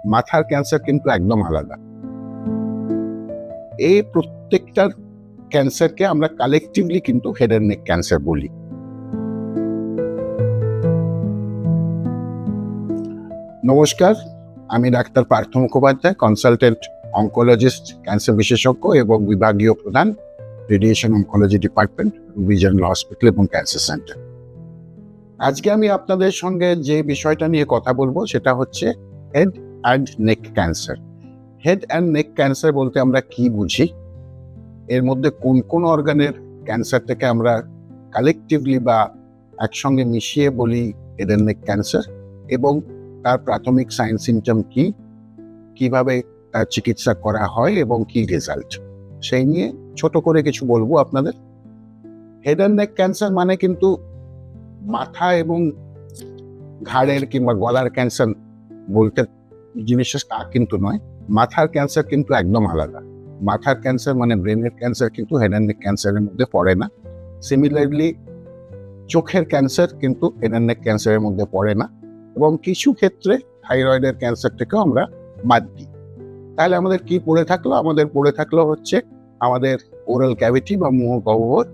মাথার ক্যান্সার কিন্তু একদম আলাদা। এই প্রত্যেকটার ক্যান্সারকে আমরা কালেকটিভলি কিন্তু হেড অ্যান্ড নেক ক্যান্সার বলি। নমস্কার, আমি doctor Partha Mukhopadhyay, consultant oncologist, cancer বিশেষজ্ঞ এবং বিভাগীয় প্রধান, radiation oncology department, Ruby general hospital এবং ক্যান্সার সেন্টার। আজকে আমি আপনাদের সঙ্গে যে বিষয়টা নিয়ে কথা বলবো সেটা হচ্ছে head and neck cancer. Head and neck cancer বলতে আমরা কি বুঝি, এর মধ্যে কোন কোন অর্গানের ক্যান্সারটাকে আমরা কালেকটিভলি বা একসঙ্গে মিশিয়ে বলি হেড অ্যান্ড নেক ক্যান্সার, এবং তার প্রাথমিক সাইন সিমটম কি, কিভাবে তার চিকিৎসা করা হয় এবং কি রেজাল্ট, সেই নিয়ে ছোট করে কিছু বলবো আপনাদের। হেড অ্যান্ড নেক ক্যান্সার মানে কিন্তু মাথা এবং ঘাড়ের কিংবা গলার ক্যান্সার বলতে জিনিসটা তা কিন্তু নয়। মাথার ক্যান্সার কিন্তু একদম আলাদা। মাথার ক্যান্সার মানে ব্রেনের ক্যান্সার কিন্তু হেড অ্যান্ড নেক ক্যান্সারের মধ্যে পড়ে না। সিমিলারলি চোখের ক্যান্সার কিন্তু হেড অ্যান্ড নেক ক্যান্সারের মধ্যে পড়ে না, এবং কিছু ক্ষেত্রে থাইরয়েডের ক্যান্সারটাকেও আমরা বাদ দিই। তাহলে আমাদের কি পড়ে থাকলো? আমাদের পড়ে থাকলো হচ্ছে আমাদের ওরাল ক্যাভিটি বা মুখ গহ্বর,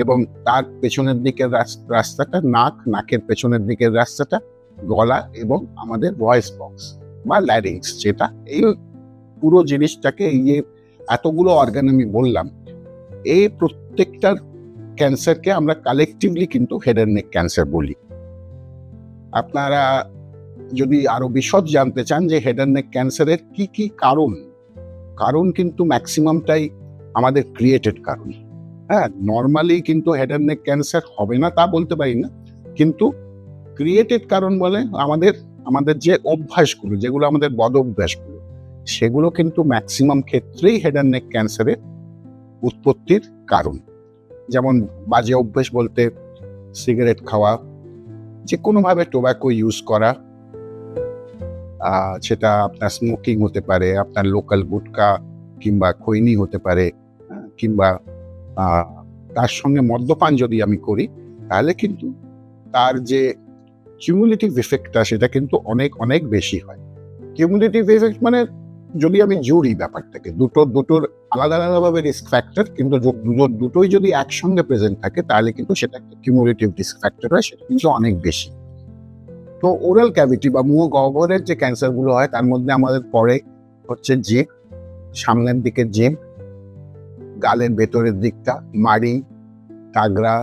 এবং তার পেছনের দিকের রাস্তাটা নাক, নাকের পেছনের দিকের রাস্তাটা গলা, এবং আমাদের ভয়েস বক্স বা ল্যারিংস, যেটা এই পুরো জিনিসটাকে, এই যে এতগুলো অর্গান আমি বললাম, এই প্রত্যেকটার ক্যান্সারকে আমরা কালেকটিভলি কিন্তু হেড অ্যান্ড নেক ক্যান্সার বলি। আপনারা যদি আরো বিশদ জানতে চান যে হেড অ্যান্ড নেক ক্যান্সারের কি কি কারণ কিন্তু ম্যাক্সিমামটাই আমাদের ক্রিয়েটেড কারণ। হ্যাঁ, নর্মালি কিন্তু হেড অ্যান্ড নেক ক্যান্সার হবে না তা বলতে পারি না, কিন্তু ক্রিয়েটেড কারণ বলে আমাদের যে অভ্যাসগুলো, যেগুলো আমাদের বদ অভ্যাসগুলো, সেগুলো কিন্তু ম্যাক্সিমাম ক্ষেত্রেই হেড অ্যান্ড নেক ক্যান্সারের উৎপত্তির কারণ। যেমন বাজে অভ্যাস বলতে সিগারেট খাওয়া, যে কোনোভাবে টোব্যাকো ইউজ করা, সেটা আপনার স্মোকিং হতে পারে, আপনার লোকাল গুটকা কিংবা খৈনি হতে পারে, কিংবা তার সঙ্গে মদ্যপান যদি আমি করি, তাহলে কিন্তু তার যে কিউমুলেটিভ ইফেক্টটা সেটা কিন্তু অনেক অনেক বেশি হয়। কিউমুলেটিভ ইফেক্ট মানে যদি আমি জুড়ি ব্যাপারটাকে, দুটোর আলাদা আলাদাভাবে রিস্ক ফ্যাক্টর, কিন্তু দুটোই যদি একসঙ্গে প্রেজেন্ট থাকে তাহলে কিন্তু সেটা একটা কিউমুলেটিভ রিস্ক ফ্যাক্টর হয়, সেটা কিন্তু অনেক বেশি। তো ওরাল ক্যাভিটি বা মুখ গহ্বরের যে ক্যান্সারগুলো হয় তার মধ্যে আমাদের পড়ে হচ্ছে জিভ, সামনের দিকে জিভ, গালের ভেতরের দিকটা মাড়ি, টাগরা,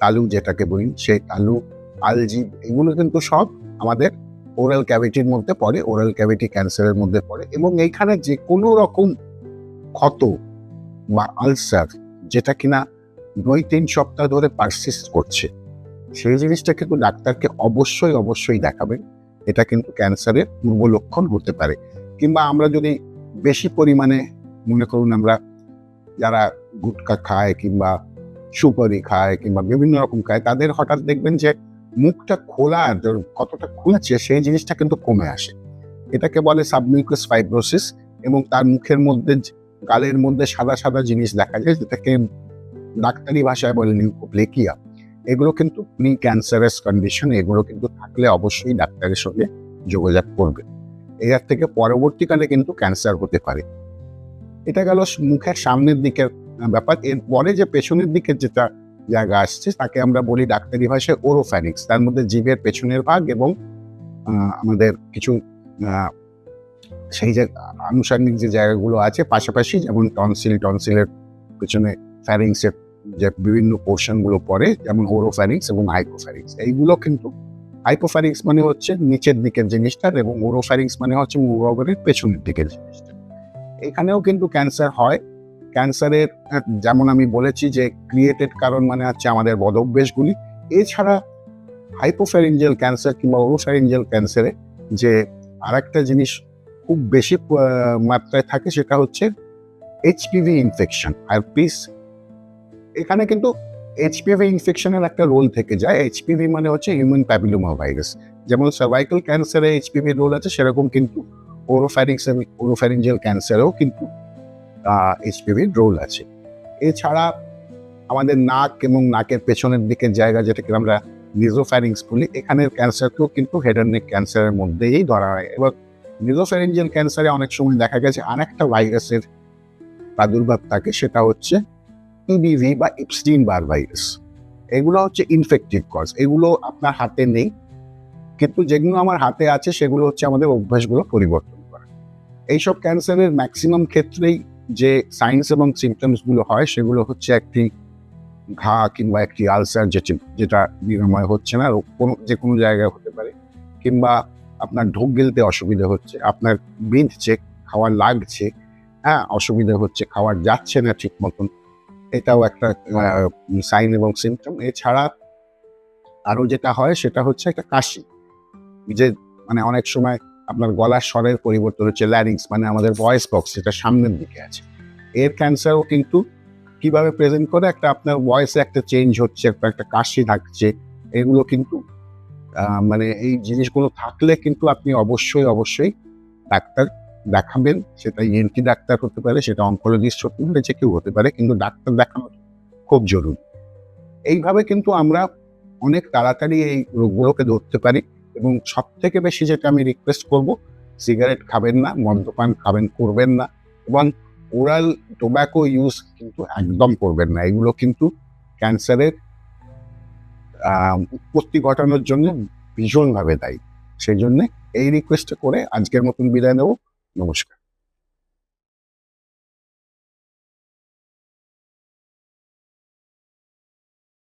তালু যেটাকে বলি সেই তালু, আলজিভ, এগুলো কিন্তু সব আমাদের ওরাল ক্যাভিটির মধ্যে পড়ে, ওরাল ক্যাভিটি ক্যান্সারের মধ্যে পড়ে। এবং এইখানে যে কোনো রকম ক্ষত বা আলসার, যেটা কিনা 2-3 সপ্তাহ ধরে পারসিস্ট করছে, সেই জিনিসটা কিন্তু ডাক্তারকে অবশ্যই দেখাবেন। এটা কিন্তু ক্যান্সারের পূর্ব লক্ষণ হতে পারে। কিংবা আমরা যদি বেশি পরিমাণে, মনে করুন আমরা যারা গুটখা খায় কিংবা সুপারি খায় কিংবা বিভিন্ন রকম খায়, তাদের হঠাৎ দেখবেন যে মুখটা খোলা, কতটা খুলেছে সেই জিনিসটা কিন্তু কমে আসে। এটাকে বলে সাবমিউকাস ফাইব্রোসিস, এবং তার মুখের মধ্যে, গালের মধ্যে সাদা সাদা জিনিস দেখা যায়, যেটাকে ডাক্তারি ভাষায় বলে লিউকোপ্লেকিয়া। এগুলো কিন্তু প্রি ক্যান্সারাস কন্ডিশন, এগুলো কিন্তু থাকলে অবশ্যই ডাক্তারের সঙ্গে যোগাযোগ করবে। এর থেকে পরবর্তীকালে কিন্তু ক্যান্সার হতে পারে। এটা গেল মুখের সামনের দিকের ব্যাপার। এরপরে যে পেছনের দিকের যেটা জায়গা আসছে তাকে আমরা বলি ডাক্তারি ভাষায় ওরোফ্যারিংস। তার মধ্যে জিভের পেছনের ভাগ এবং আমাদের কিছু সেই যে আনুষঙ্গিক যে জায়গাগুলো আছে পাশাপাশি, যেমন টনসিলের পেছনে ফ্যারিংসের যে বিভিন্ন পোর্শনগুলো পড়ে, যেমন ওরোফ্যারিংস এবং হাইপোফ্যারিংস। এইগুলো কিন্তু, হাইপোফ্যারিংস মানে হচ্ছে নিচের দিকের জিনিসটা, এবং ওরোফ্যারিংস মানে হচ্ছে মুখ গহ্বরের পেছনের দিকের জিনিসটা। এখানেও কিন্তু ক্যান্সার হয়। ক্যান্সারের যেমন আমি বলেছি যে ক্রিয়েটেড কারণ মানে হচ্ছে আমাদের বদ অভ্যাসগুলি। এছাড়া হাইপোফ্যারিঞ্জিয়াল ক্যান্সার কিংবা ওরোফ্যারিঞ্জিয়াল ক্যান্সারে যে আরেকটা জিনিস খুব বেশি মাত্রায় থাকে, সেটা হচ্ছে এইচপিভি ইনফেকশন। আর প্লিজ, এখানে কিন্তু এইচপিভি ইনফেকশনের একটা রোল থেকে যায়। এইচপিভি মানে হচ্ছে হিউম্যান প্যাপিলোমা ভাইরাস। যেমন সার্ভাইকাল ক্যান্সারে এইচপিভি রোল আছে, সেরকম কিন্তু ওরোফ্যারিঞ্জিয়াল ক্যান্সারেও কিন্তু এইচপিভির রোল আছে। এছাড়া আমাদের নাক এবং নাকের পেছনের দিকের জায়গা, যেটাকে আমরা নিজোফ্যারিংস বলি, এখানের ক্যান্সারকেও কিন্তু হেড অ্যান্ড নেক ক্যান্সারের মধ্যেই ধরা হয়। এবার নেসোফ্যারিঞ্জিয়াল ক্যান্সারে অনেক সময় দেখা গেছে আরেকটা ভাইরাসের প্রাদুর্ভাব থাকে, সেটা হচ্ছে ইবিভি বা ইপস্টিন বার ভাইরাস। এগুলো হচ্ছে ইনফেক্টিভ কজ, এগুলো আপনার হাতে নেই, কিন্তু যেগুলো আমার হাতে আছে সেগুলো হচ্ছে আমাদের অভ্যাসগুলো পরিবর্তন করা। এইসব ক্যান্সারের ম্যাক্সিমাম ক্ষেত্রেই যে সাইন্স এবং সিমটমস গুলো হয় সেগুলো হচ্ছে একটি ঘা কিংবা একটি আলসার যেটা নিরাময় হচ্ছে না, যে কোনো জায়গায় হতে পারে, কিংবা আপনার ঢোক গিলতে অসুবিধা হচ্ছে, আপনার বিঁধছে, খাওয়ার লাগছে, হ্যাঁ অসুবিধা হচ্ছে, খাওয়ার যাচ্ছে না ঠিক মতন, এটাও একটা সাইন এবং সিমটম। এছাড়া আরো যেটা হয় সেটা হচ্ছে একটা কাশি, যে মানে অনেক সময় আপনার গলার স্বরের পরিবর্তন হচ্ছে, ল্যারিংস মানে আমাদের ভয়েস বক্স, যেটা সামনের দিকে আছে, এর ক্যান্সারও কিন্তু কিভাবে প্রেজেন্ট করে, একটা আপনার ভয়েসে একটা চেঞ্জ হচ্ছে, একটা কাশি থাকছে, এগুলো কিন্তু মানে এই জিনিসগুলো থাকলে কিন্তু আপনি অবশ্যই ডাক্তার দেখাবেন। সেটা ইএনটি ডাক্তার হতে পারে, সেটা অনকোলজিস্ট হতে পারে, যে কেউ হতে পারে, কিন্তু ডাক্তার দেখানো খুব জরুরি। এইভাবে কিন্তু আমরা অনেক তাড়াতাড়ি এই রোগগুলোকে ধরতে পারি। এবং সব থেকে বেশি যেটা আমি রিকোয়েস্ট করব, সিগারেট খাবেন না, মদ্যপান করবেন না, এবং ওরাল টোব্যাকো ইউজ কিন্তু একদম করবেন না। এগুলো কিন্তু ক্যান্সারের উৎপত্তি ঘটানোর জন্য ভীষণভাবে দায়ী। সেই জন্য এই রিকোয়েস্ট করে আজকের মতন বিদায় নেব। নমস্কার।